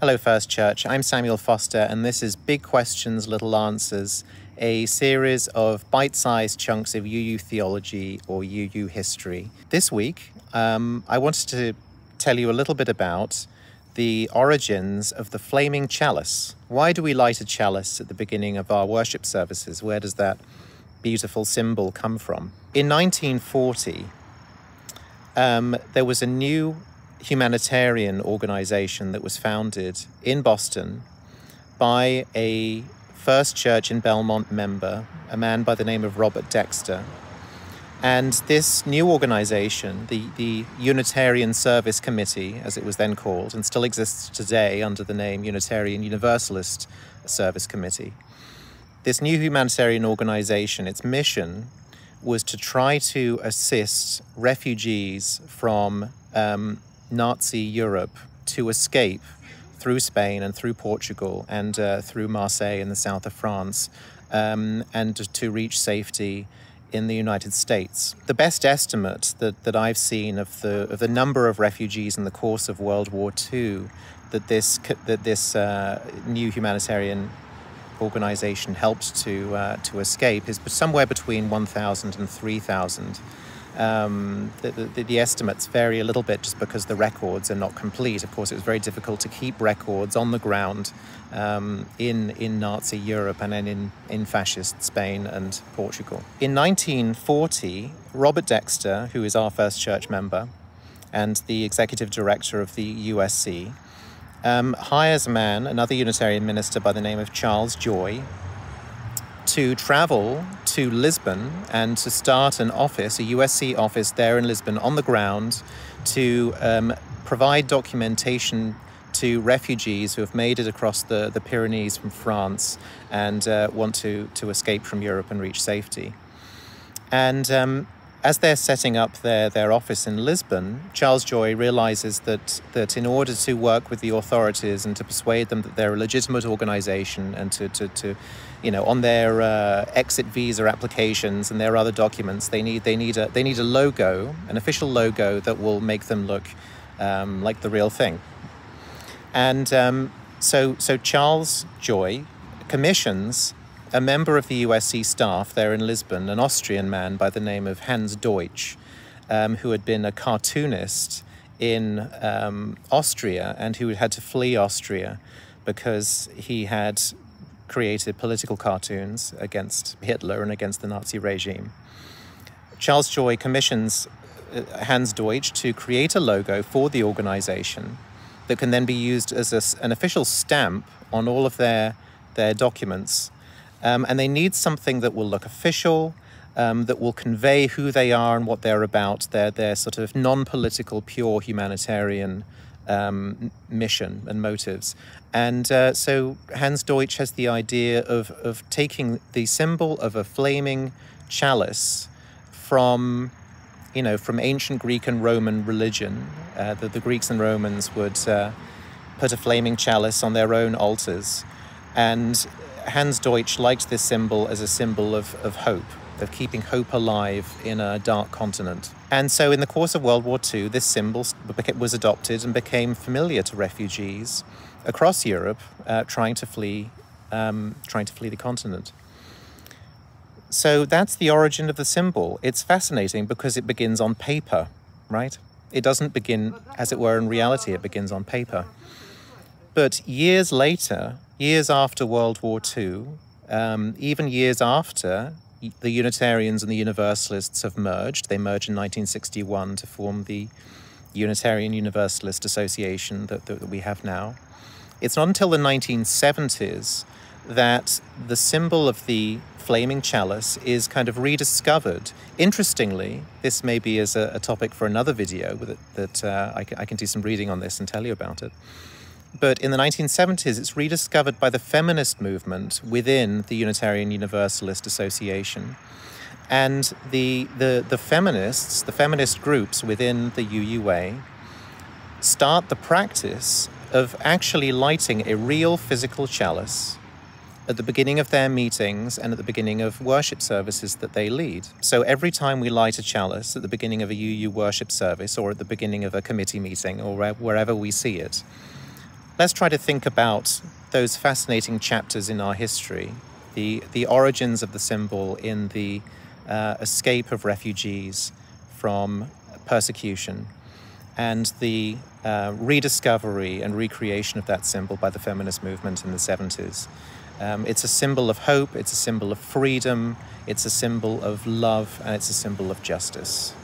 Hello First Church, I'm Samuel Foster and this is Big Questions, Little Answers, a series of bite-sized chunks of UU theology or UU history. This week, I wanted to tell you a little bit about the origins of the flaming chalice. Why do we light a chalice at the beginning of our worship services? Where does that beautiful symbol come from? In 1940, there was a new humanitarian organization that was founded in Boston by a First Church in Belmont member, a man by the name of Robert Dexter. And this new organization, the Unitarian Service Committee, as it was then called, and still exists today under the name Unitarian Universalist Service Committee, this new humanitarian organization, its mission was to try to assist refugees from Nazi Europe to escape through Spain and through Portugal and through Marseille in the south of France and to reach safety in the United States. The best estimate that I've seen of the number of refugees in the course of World War II that this new humanitarian organization helped to escape is somewhere between 1,000 and 3,000. The estimates vary a little bit just because the records are not complete. Of course, it was very difficult to keep records on the ground in Nazi Europe and then in fascist Spain and Portugal. In 1940, Robert Dexter, who is our First Church member and the executive director of the USC, hires a man, another Unitarian minister by the name of Charles Joy, to travel to Lisbon and to start an office, a USC office there in Lisbon on the ground to provide documentation to refugees who have made it across the Pyrenees from France and want to escape from Europe and reach safety. And as they're setting up their office in Lisbon, Charles Joy realizes that in order to work with the authorities and to persuade them that they're a legitimate organization and to on their exit visa applications and their other documents, they need a logo, an official logo that will make them look like the real thing. And so Charles Joy commissions a member of the USC staff there in Lisbon, an Austrian man by the name of Hans Deutsch, who had been a cartoonist in Austria and who had to flee Austria because he had created political cartoons against Hitler and against the Nazi regime. Charles Joy commissions Hans Deutsch to create a logo for the organization that can then be used as an official stamp on all of their documents. And they need something that will look official, that will convey who they are and what they're about, their sort of non-political, pure humanitarian mission and motives. And so Hans Deutsch has the idea of taking the symbol of a flaming chalice from ancient Greek and Roman religion. The Greeks and Romans would put a flaming chalice on their own altars. And Hans Deutsch liked this symbol as a symbol of hope, of keeping hope alive in a dark continent. And so in the course of World War II, this symbol was adopted and became familiar to refugees across Europe trying to flee the continent. So that's the origin of the symbol. It's fascinating because it begins on paper, right? It doesn't begin, as it were, in reality. It begins on paper. But years later, years after World War II, even years after the Unitarians and the Universalists have merged, they merged in 1961 to form the Unitarian Universalist Association that we have now. It's not until the 1970s that the symbol of the flaming chalice is kind of rediscovered. Interestingly, this maybe is a topic for another video that I can do some reading on this and tell you about it. But in the 1970s, it's rediscovered by the feminist movement within the Unitarian Universalist Association. And the feminists, the feminist groups within the UUA, start the practice of actually lighting a real physical chalice at the beginning of their meetings and at the beginning of worship services that they lead. So every time we light a chalice at the beginning of a UU worship service or at the beginning of a committee meeting or wherever we see it, Let's try to think about those fascinating chapters in our history, the origins of the symbol in the escape of refugees from persecution, and the rediscovery and recreation of that symbol by the feminist movement in the 70s. It's a symbol of hope, it's a symbol of freedom, it's a symbol of love, and it's a symbol of justice.